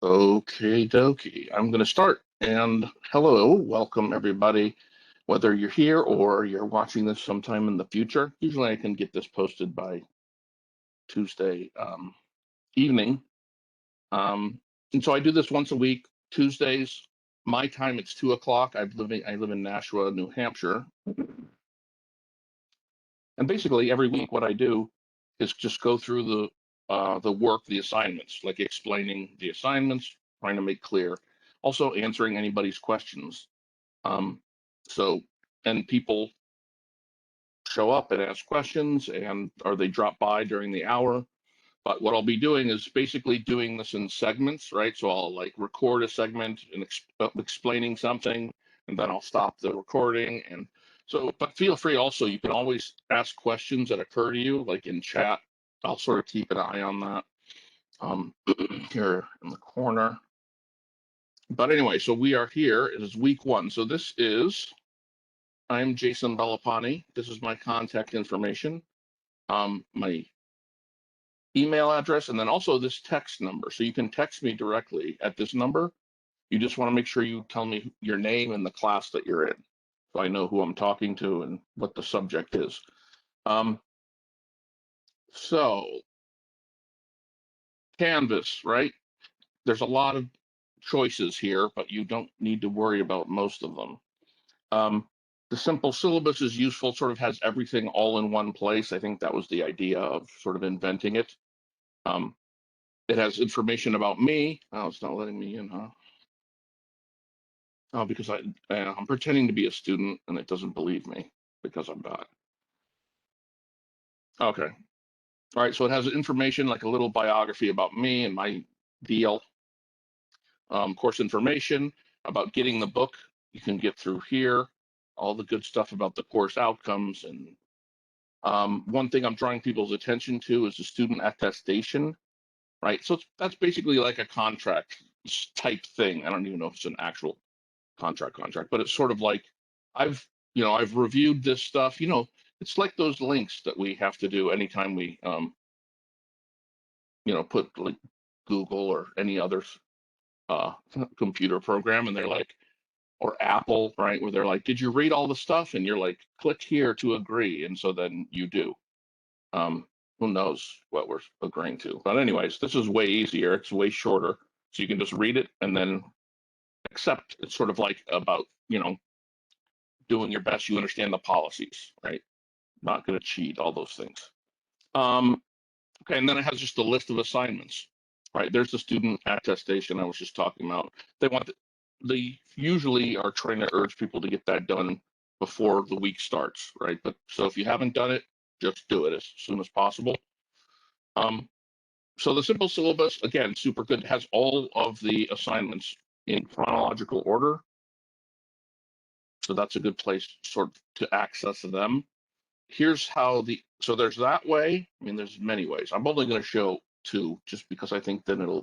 Okay, dokie. I'm going to start. And hello, welcome everybody, whether you're here or you're watching this sometime in the future. Usually I can get this posted by Tuesday evening. And so I do this once a week, Tuesdays. My time, it's 2 o'clock. I live in Nashua, New Hampshire. And basically every week what I do is just go through the work, the assignments, like explaining the assignments, trying to make clear, also answering anybody's questions. Um, so, and people show up and ask questions, or they drop by during the hour. But what I'll be doing is basically doing this in segments, right? So I'll like record a segment and explaining something, and then I'll stop the recording. And so, but feel free also, you can always ask questions that occur to you, like in chat. I'll sort of keep an eye on that here in the corner. But anyway, so we are here. It is week one. So I'm Jason Bellapani. This is my contact information, my email address, and then also this text number. So you can text me directly at this number. You just want to make sure you tell me your name and the class that you're in, so I know who I'm talking to and what the subject is. So Canvas, right? There's a lot of choices here, but you don't need to worry about most of them. The simple syllabus is useful, sort of has everything all in one place. I think that was the idea of sort of inventing it. It has information about me. Oh, it's not letting me in, huh? Oh, because I'm pretending to be a student and it doesn't believe me because I'm not. Okay. All right. So it has information like a little biography about me and my deal. Course information about getting the book. You can get through here. All the good stuff about the course outcomes. And one thing I'm drawing people's attention to is the student attestation, right? So that's basically like a contract type thing. I don't even know if it's an actual contract, but it's sort of like I've reviewed this stuff. It's like those links that we have to do anytime we put like Google or any other uh computer program, and they're like, or Apple, right, where they're like, did you read all the stuff? And you're like, click here to agree, and so then you do. Who knows what we're agreeing to? But anyways, this is way easier. It's way shorter, so you can just read it and then accept. It's sort of like about doing your best. You understand the policies, right? Not going to cheat, all those things. Okay, and then it has just a list of assignments, right? There's the student attestation I was just talking about. They usually are trying to urge people to get that done before the week starts, right? But so if you haven't done it, just do it as soon as possible. So the simple syllabus, again, super good. It has all of the assignments in chronological order. So that's a good place sort of to access them. Here's how so there's that way. I mean, there's many ways. I'm only going to show two just because I think then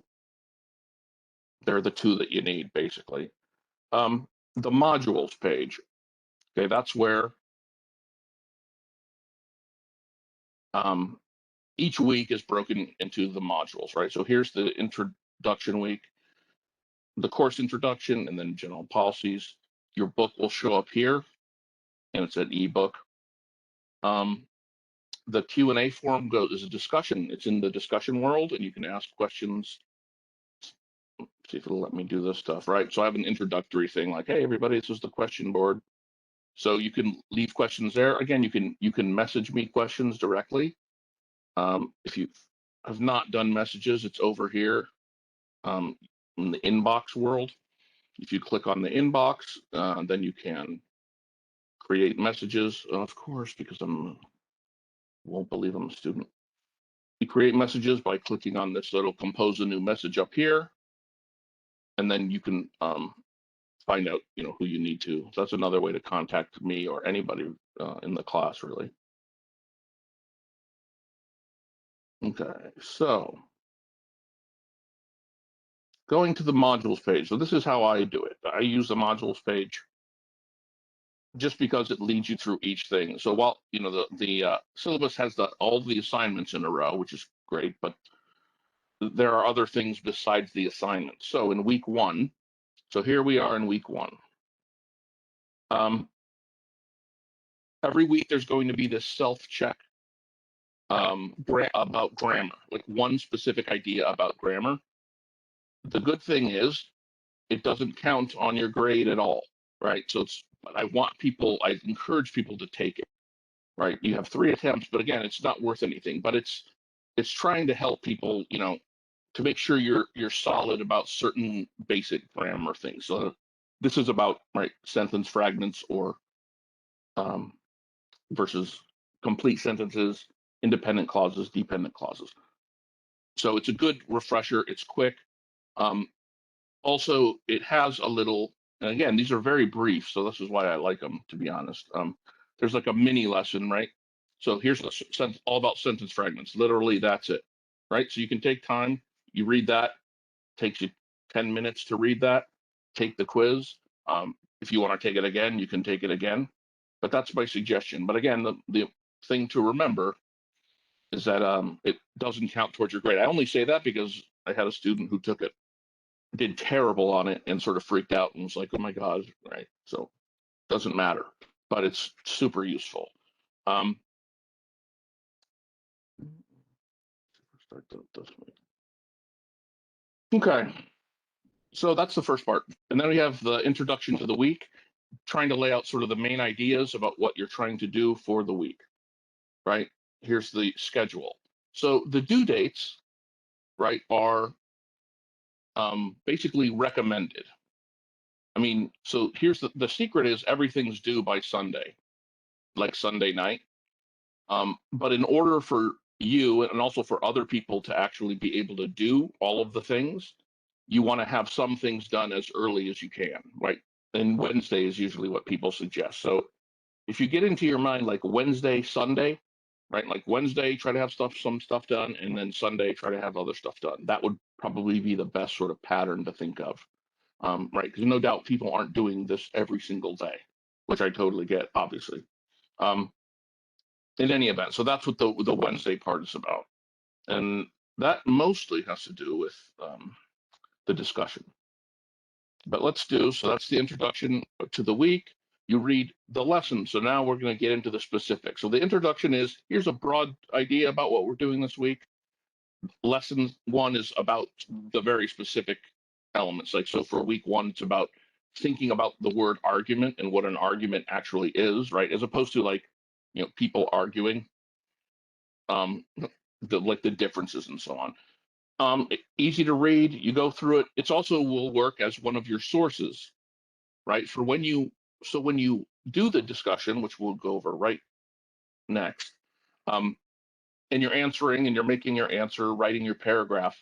they're the two that you need basically. The modules page. Okay, that's where each week is broken into the modules, right? So here's the introduction week, the course introduction, and then general policies. Your book will show up here, and it's an ebook. The Q&A forum is a discussion. It's in the discussion world, and you can ask questions. See if it'll let me do this stuff, right? So I have an introductory thing like, hey, everybody, this is the question board. So you can leave questions there. Again, you can message me questions directly. If you have not done messages, it's over here in the inbox world. If you click on the inbox, then you can create messages, of course, because won't believe I'm a student. You create messages by clicking on this, so it'll compose a new message up here. And then you can find out, who you need to. So that's another way to contact me or anybody in the class, really. Okay, so going to the modules page. So this is how I do it. I use the modules page just because it leads you through each thing. So while the syllabus has all the assignments in a row, which is great, but there are other things besides the assignment. So in week 1, so here we are in week 1. Every week there's going to be this self-check about grammar, like one specific idea about grammar. The good thing is it doesn't count on your grade at all, right? So I encourage people to take it, right? You have 3 attempts, but again, it's not worth anything, but it's trying to help people, to make sure you're solid about certain basic grammar things. So this is about, right, sentence fragments or versus complete sentences, independent clauses, dependent clauses. So it's a good refresher. It's quick. Also, it has a little, and again, these are very brief, so this is why I like them, to be honest. There's like a mini lesson, right? So here's all about sentence fragments. Literally, that's it, right? So you can take time, you read that, takes you 10 minutes to read that, take the quiz. If you want to take it again, you can take it again, but that's my suggestion. But again, the thing to remember is that it doesn't count towards your grade. I only say that because I had a student who took it, did terrible on it, and sort of freaked out and was like, oh my God, right? So it doesn't matter, but it's super useful. Okay, so that's the first part. And then we have the introduction to the week, trying to lay out sort of the main ideas about what you're trying to do for the week, right? Here's the schedule. So the due dates, right, are basically recommended. I mean, so here's the secret is everything's due by Sunday, like Sunday night. But in order for you and also for other people to actually be able to do all of the things, you want to have some things done as early as you can, right? And Wednesday is usually what people suggest. So if you get into your mind like Wednesday, Sunday, right? Like Wednesday, try to have some stuff done, and then Sunday, try to have other stuff done. That would probably be the best sort of pattern to think of, right? Because no doubt people aren't doing this every single day, which I totally get, obviously. In any event, so that's what the Wednesday part is about, and that mostly has to do with the discussion. But so that's the introduction to the week. You read the lesson. So now we're going to get into the specifics. So the introduction is, here's a broad idea about what we're doing this week. Lesson 1 is about the very specific elements. Like, so for week 1, it's about thinking about the word argument and what an argument actually is, right? As opposed to like, people arguing, the differences and so on. Easy to read. You go through it. It's also will work as one of your sources, right? For when you do the discussion, which we'll go over right next, and you're answering and you're making your answer, writing your paragraph,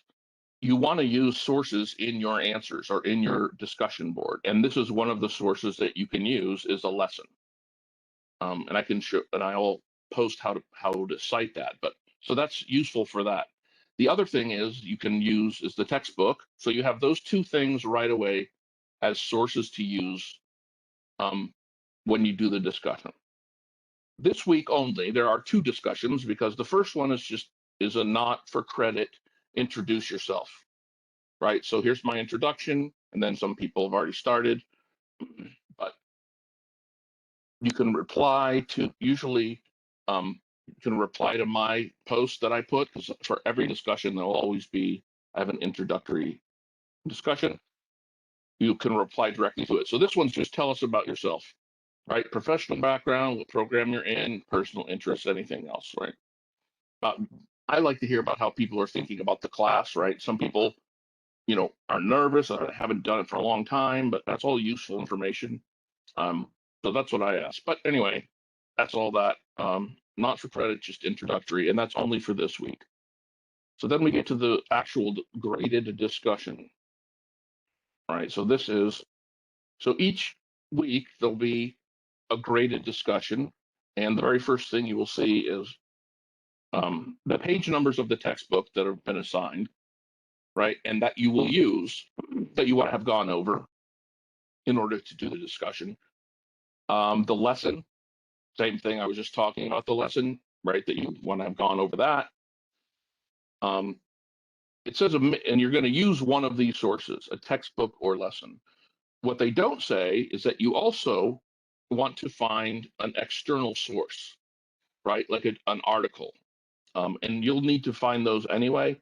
you want to use sources in your answers or in your discussion board. And this is one of the sources that you can use is a lesson. And I can show, and I'll post how to cite that. But so that's useful for that. The other thing is you can use is the textbook. So you have those 2 things right away as sources to use when you do the discussion. This week only, there are 2 discussions because the first one is a not for credit, introduce yourself, right? So here's my introduction, and then some people have already started, but you can reply to, usually you can reply to my post that I put, because for every discussion, there'll always be, I have an introductory discussion. You can reply directly to it. So this one's just tell us about yourself, right? Professional background, what program you're in, personal interests, anything else, right? I like to hear about how people are thinking about the class, right? Some people, are nervous or haven't done it for a long time, but that's all useful information. So that's what I asked. But anyway, that's all that. Not for credit, just introductory, and that's only for this week. So then we get to the actual graded discussion. All right, so each week there'll be a graded discussion, and the very first thing you will see is the page numbers of the textbook that have been assigned, right? And that you will use, that you want to have gone over in order to do the discussion. The lesson, same thing, I was just talking about the lesson, right? That you want to have gone over that. it says, and you're going to use one of these sources, a textbook or lesson. What they don't say is that you also want to find an external source, right? Like an article. And you'll need to find those anyway,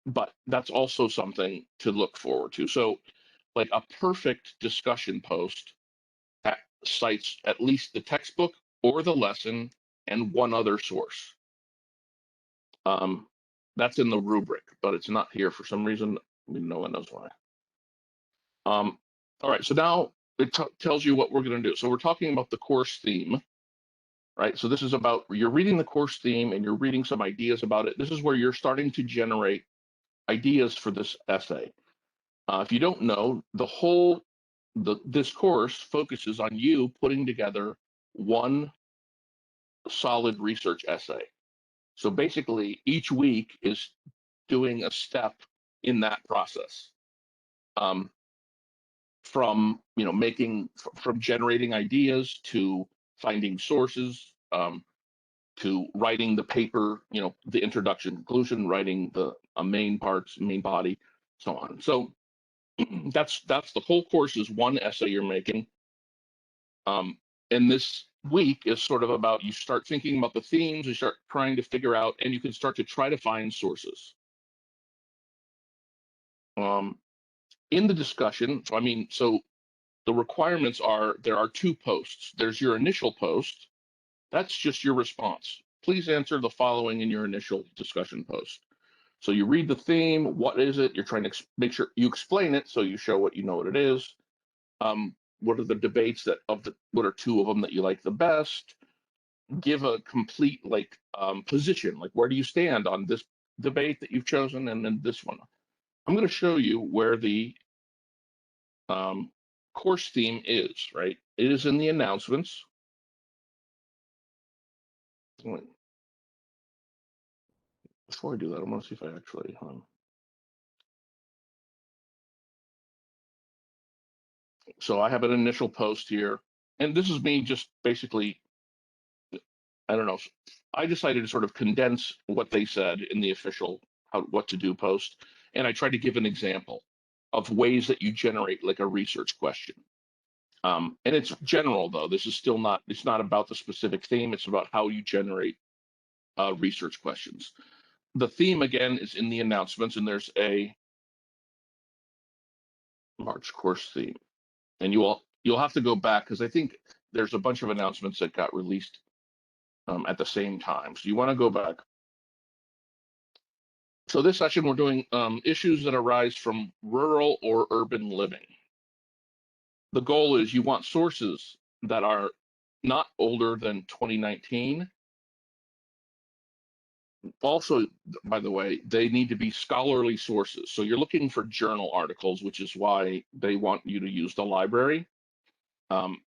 but that's also something to look forward to. So like a perfect discussion post cites at least the textbook or the lesson and one other source. That's in the rubric, but it's not here for some reason. No one knows why. All right, so now it tells you what we're going to do. So we're talking about the course theme, right? So this is about, you're reading the course theme and you're reading some ideas about it. This is where you're starting to generate ideas for this essay. If you don't know, this course focuses on you putting together one solid research essay. So basically, each week is doing a step in that process. From from generating ideas to finding sources, to writing the paper, the introduction, conclusion, writing the main parts, main body, so on. So that's the whole course is one essay you're making. And this week is sort of about, you start thinking about the themes, you start trying to figure out, and you can start to try to find sources. In the discussion, so the requirements are, there are two posts. There's your initial post. That's just your response. Please answer the following in your initial discussion post. So you read the theme, what is it? You're trying to make sure you explain it so you show what you know what it is. What are the debates what are two of them that you like the best? Give a complete position, like where do you stand on this debate that you've chosen, and then this one. I'm going to show you where the course theme is, right? It is in the announcements. Before I do that, I want to see if I actually so I have an initial post here, and this is me just basically, I don't know, I decided to sort of condense what they said in the official what to do post, and I tried to give an example of ways that you generate like a research question. And it's general though. This is still not, it's not about the specific theme, it's about how you generate research questions. The theme again is in the announcements, and there's a March course theme, and you'll have to go back because I think there's a bunch of announcements that got released at the same time. So you want to go back. So this session we're doing issues that arise from rural or urban living. The goal is you want sources that are not older than 2019. Also, by the way, they need to be scholarly sources. So you're looking for journal articles, which is why they want you to use the library,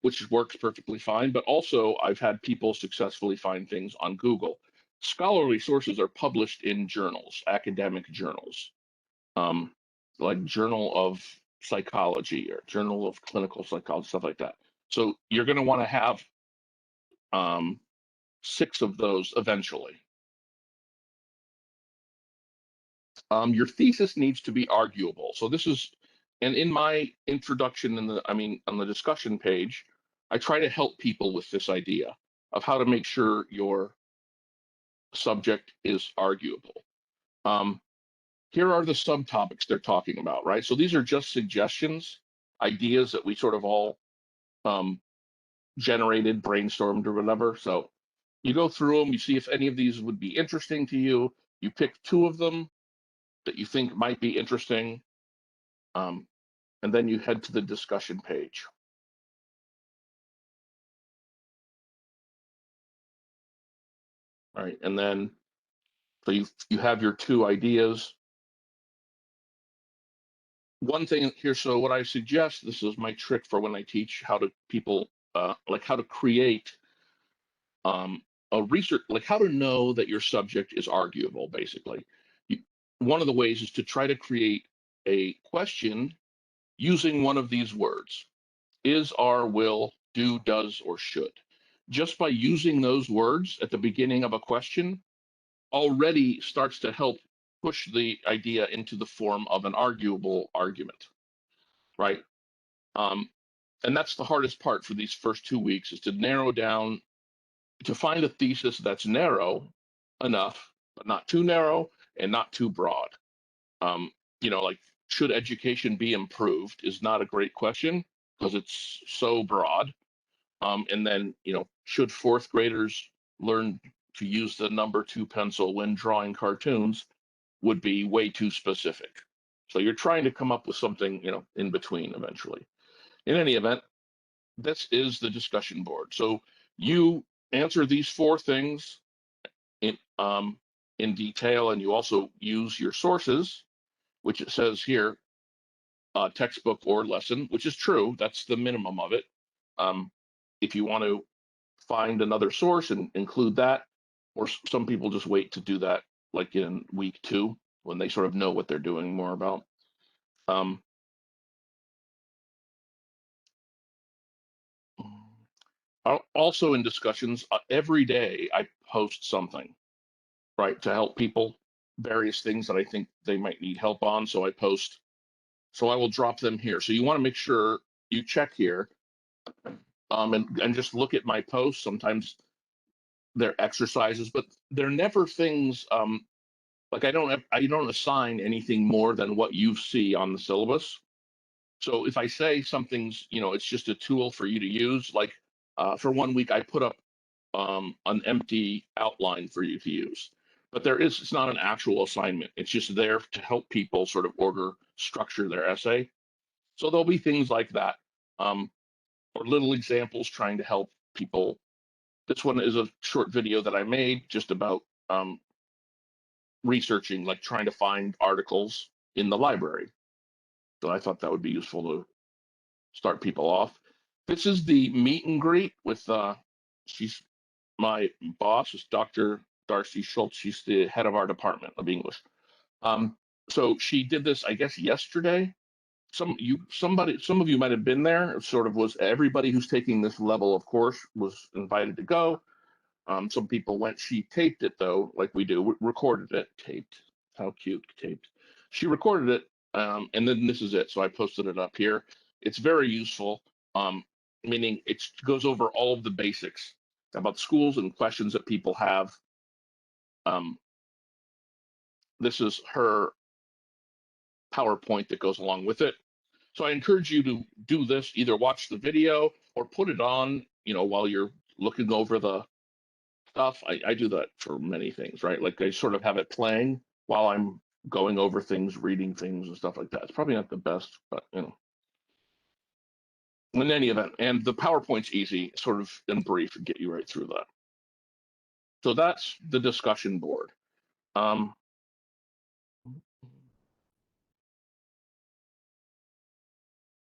which works perfectly fine. But also, I've had people successfully find things on Google. Scholarly sources are published in journals, academic journals, like Journal of Psychology or Journal of Clinical Psychology, stuff like that. So you're going to want to have 6 of those eventually. Your thesis needs to be arguable. So this is, and in my introduction on the discussion page, I try to help people with this idea of how to make sure your subject is arguable. Here are the subtopics they're talking about, right? So these are just suggestions, ideas that we sort of all generated, brainstormed, or whatever. So you go through them, you see if any of these would be interesting to you. You pick 2 of them that you think might be interesting, and then you head to the discussion page. All right, and then so you have your 2 ideas. One thing here, so what I suggest, this is my trick for when I teach how to people like how to create a research, like how to know that your subject is arguable, basically. One of the ways is to try to create a question using one of these words: is, are, will, do, does, or should. Just by using those words at the beginning of a question already starts to help push the idea into the form of an arguable argument, right? And that's the hardest part for these first 2 weeks, is to narrow down, to find a thesis that's narrow enough, but not too narrow and not too broad. Like, should education be improved is not a great question because it's so broad. And then, should fourth graders learn to use the number 2 pencil when drawing cartoons would be way too specific. So you're trying to come up with something, in between eventually. In any event, this is the discussion board. So you answer these 4 things in detail, and you also use your sources, which it says here, textbook or lesson, which is true. That's the minimum of it. If you want to find another source and include that, or some people just wait to do that like in week 2 when they sort of know what they're doing more about. Also in discussions, every day I post something, right, to help people, various things that I think they might need help on. So I will drop them here. So you want to make sure you check here, and just look at my posts. Sometimes they're exercises, but they're never things, like I don't assign anything more than what you see on the syllabus. So if I say something's, it's just a tool for you to use, like for 1 week, I put up an empty outline for you to use. But it's not an actual assignment. It's just there to help people sort of structure their essay. So there'll be things like that, or little examples trying to help people. This one is a short video that I made just about researching, like trying to find articles in the library. So I thought that would be useful to start people off. This is the meet and greet with, she's my boss, is Dr. Darcy Schultz. She's the head of our department of English. So she did this, I guess, yesterday. Some of you might have been there. It sort of was everybody who's taking this level of course was invited to go. Some people went. She taped it though, like we do, recorded it, taped. How cute, taped. She recorded it, and then this is it. So I posted it up here. It's very useful, meaning it goes over all of the basics about schools and questions that people have. This is her PowerPoint that goes along with it. So I encourage you to do this, either watch the video or put it on, while you're looking over the stuff. I do that for many things, right? Like I sort of have it playing while I'm going over things, reading things and stuff like that. It's probably not the best, but in any event, and the PowerPoint's easy, sort of in brief, and get you right through that. So that's the discussion board.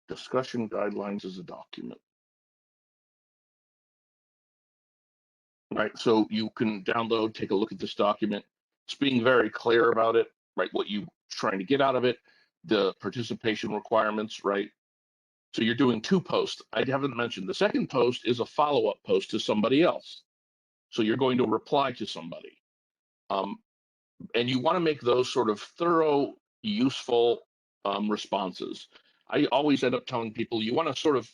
Discussion guidelines is a document. Right, so you can download, take a look at this document. It's being very clear about it, right? What you're trying to get out of it, the participation requirements, right? So you're doing 2 posts. I haven't mentioned the second post is a follow-up post to somebody else. So you're going to reply to somebody. And you want to make those sort of thorough, useful responses. I always end up telling people you want to sort of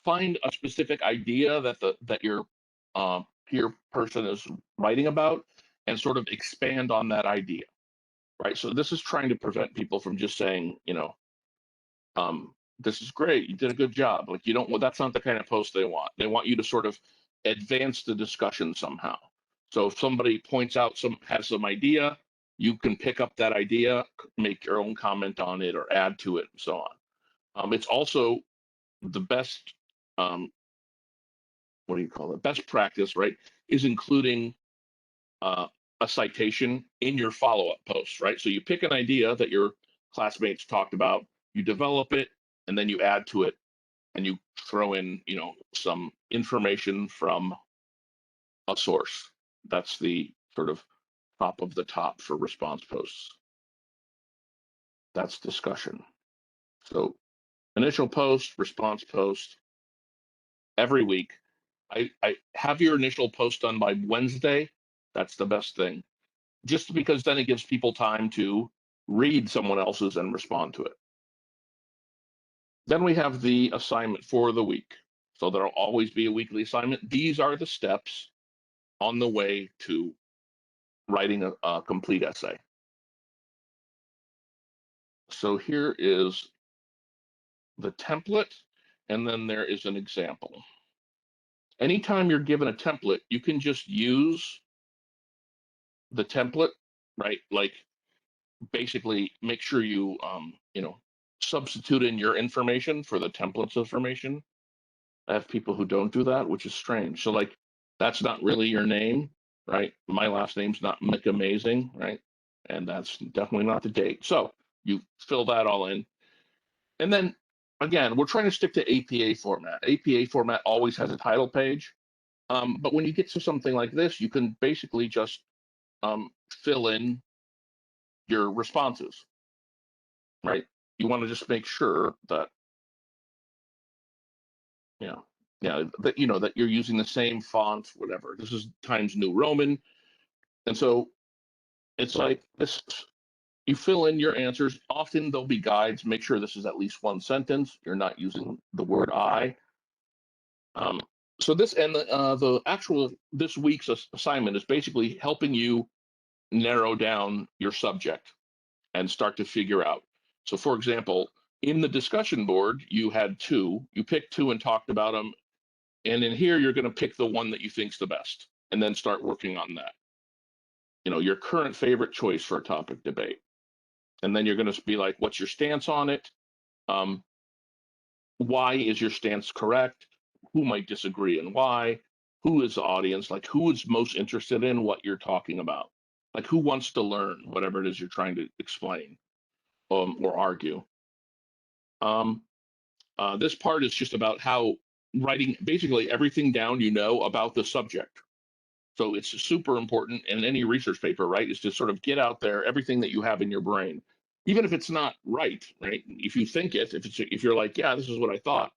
find a specific idea that your peer person is writing about and sort of expand on that idea, right? So this is trying to prevent people from just saying, this is great, you did a good job. Like that's not the kind of post they want. They want you to sort of advance the discussion somehow. So if somebody points out has some idea, you can pick up that idea, make your own comment on it or add to it and so on. It's also the best, what do you call it? Best practice, right? Is including a citation in your follow-up post, right? So you pick an idea that your classmates talked about, you develop it, and then you add to it, and you throw in, some information from a source. That's the sort of top of the top for response posts. That's discussion. So initial post, response post, every week. I have your initial post done by Wednesday. That's the best thing. just because then it gives people time to read someone else's and respond to it. Then we have the assignment for the week. So there'll always be a weekly assignment. These are the steps on the way to writing a complete essay. So here is the template, and then there is an example. Anytime you're given a template, you can just use the template, right? Like basically make sure you, substitute in your information for the template's information. I have people who don't do that, which is strange. So like, that's not really your name, right? My last name's not McAmazing, right? And that's definitely not the date. So you fill that all in. And then again, we're trying to stick to APA format. APA format always has a title page. But when you get to something like this, you can basically just fill in your responses, right? You want to just make sure that, that you're using the same font, whatever. This is Times New Roman. And so it's like this, you fill in your answers. Often there'll be guides. Make sure this is at least one sentence. You're not using the word I. So this and the actual this week's assignment is basically helping you narrow down your subject and start to figure out. So for example, in the discussion board, you had two, you picked two and talked about them. And in here, you're going to pick the one that you think's the best and then start working on that. Your current favorite choice for a topic debate. And then you're going to be like, what's your stance on it? Why is your stance correct? Who might disagree and why? Who is the audience? Like, who is most interested in what you're talking about? Like, who wants to learn whatever it is you're trying to explain or argue? This part is just about how writing basically everything down about the subject. So it's super important in any research paper, right? Is to sort of get out there everything that you have in your brain, even if it's not right, right? If you think it, if you're like, yeah, this is what I thought,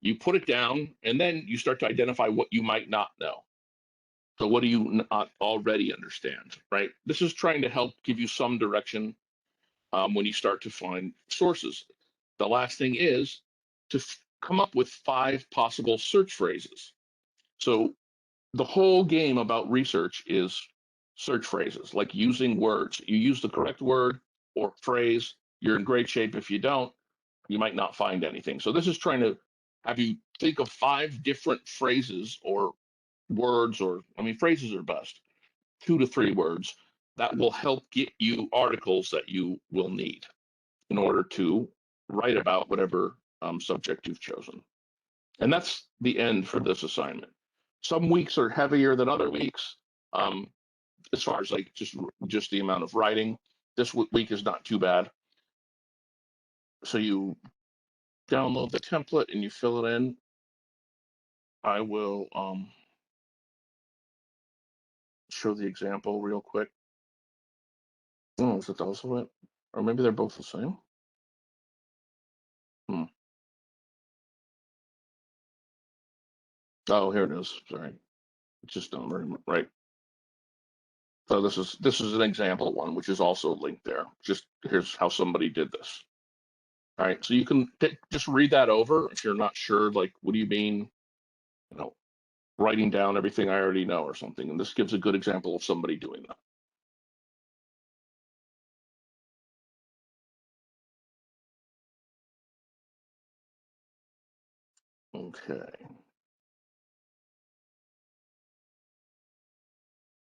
you put it down, and then you start to identify what you might not know. So what do you not already understand, right? This is trying to help give you some direction when you start to find sources. The last thing is to come up with 5 possible search phrases. So the whole game about research is search phrases, like using words. You use the correct word or phrase, you're in great shape. If you don't, you might not find anything. So this is trying to have you think of 5 different phrases or words, phrases are best, 2 to 3 words that will help get you articles that you will need in order to write about whatever subject you've chosen. And that's the end for this assignment. Some weeks are heavier than other weeks, as far as like just the amount of writing. This week is not too bad. So you download the template and you fill it in. I will show the example real quick. Oh, is it also it? Or maybe they're both the same. Oh, here it is. Sorry, it's just not very right. So this is an example one, which is also linked there. Just here's how somebody did this. All right, so you can just read that over if you're not sure. Like, what do you mean? Writing down everything I already know or something. And this gives a good example of somebody doing that. Okay.